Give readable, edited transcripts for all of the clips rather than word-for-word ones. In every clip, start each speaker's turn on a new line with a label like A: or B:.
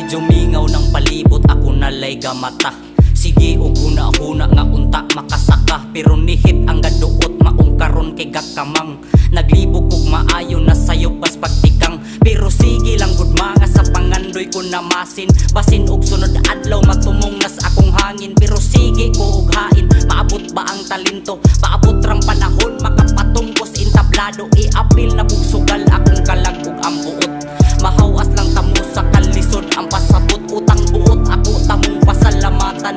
A: Medyo mingaw ng palibot, ako nalay gamata. Sige og huna-huna nga unta makasaka, pero nihit ang gaduot maong karon kay gakamang. Naglibog kog maayo na sayo bas pagtikang, pero sige lang gud mga sa pangandoy ko namasin. Basin og sunod adlaw matumong nas akong hangin, pero sige ko og hain. Maabot ba ang talento? Paabot rang panahon makapatungkos entablado. I-apil na bugsugal akong kalag ug ang buot. Mahawas lang tamo sa kalisod ang pasabot. Utang buot ako tamong pasalamatan.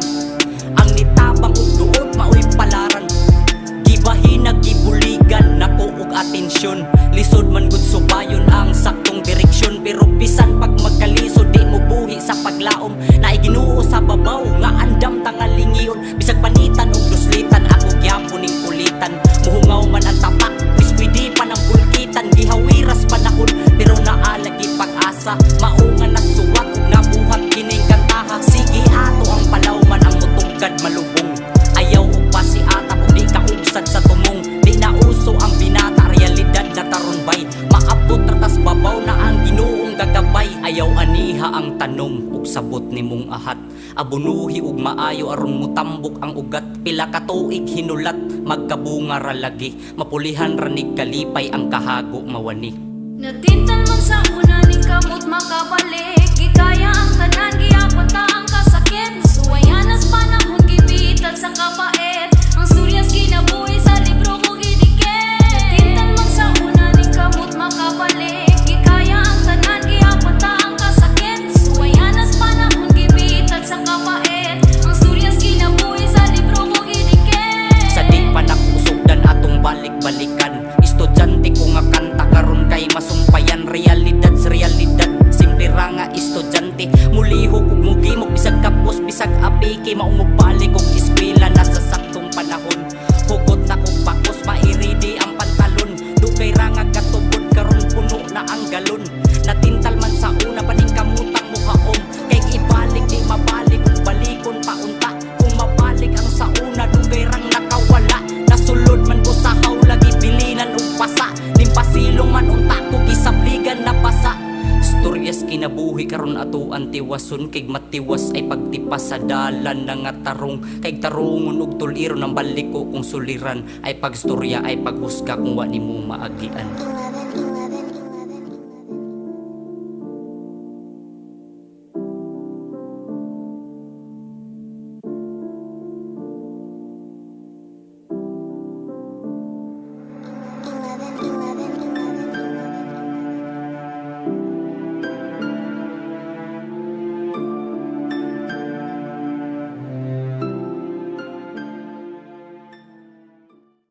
A: Ang nitabang ug duot maoy palaran. Gibahin nagibuligan nako og atensyon. Lisod man gud subayon ang saktong direksyon, pero bisan pag magkalisod di mo buhi sa paglaom. Naiginuo sa babaw nga andam tangalingion. Bisag panitan og duslitan ako gyapon ning kulitan. Muhungaw man ang tapak, biskwidi pa ng bulkitan. Gihawiras panahon pero naalagi pag-asa. Maunga na suwat ug nabuhat kining kantaha. Sige ato ang palawman ang mutugad malubong. Ayaw og pasiatap ug di kaubsad sa tumong. Di na uso ang binata, realidad na taron bay. Maabot ratas babaw na ang Ginoong gagabay. Ayaw aniha ang tanom ug sabot nimong ahat. Abunuhi ug maayo aron mutambok ang ugat. Pila ka tuig hinulat magkabunga ra lagi. Mapulihan ranig kalipay ang kahago mawani.
B: Natintan man sa una ning kamot makabalik. Gikaya ang tanan giyapon ta ang kasakit. Suwayanas panahon gibitad sa kapait. Ang suryas kinabuhi sa libro ko gidikit. Natintan man sa una ning kamot makabalik. Gikaya ang tanan giyapon ta ang kasakit. Suwayanas panahon gibitad sa kapait. Ang suryas kinabuhi sa libro ko gidikit.
A: Sa di pa nakusugdan atong balik-balikan. Estudyante ko nga kanta karon kay masumpayan. Realidad sa realidad, simple ra nga estudyante. Mulihok ug mugimok bisag kapos bisag apiki. Maumog balik og eskwela na sa saktong panahon. Hugot na kog pakos mairidi ang pantalon. Dugay ra nga katubod karon puno na ang galon. Natintal man sa una paning kamutang muhaom. Kay ibalik di mabalik ug balikon paunta. Kung mabalik ang sa una dugay rang nakawala. Nasulod man ko sa hawlagi bilinan ug pasa. Limpasilong man unta ko gisabligan na basa. Storyas kinabuhi karon ato ang tiwason. Kay matiwas ay pagtipas sa dalan na nga tarong. Kay tarungon ug tuliron ang balik ko kung suliran. Ay pagstorya ay paghusga kung wa nimo maagian.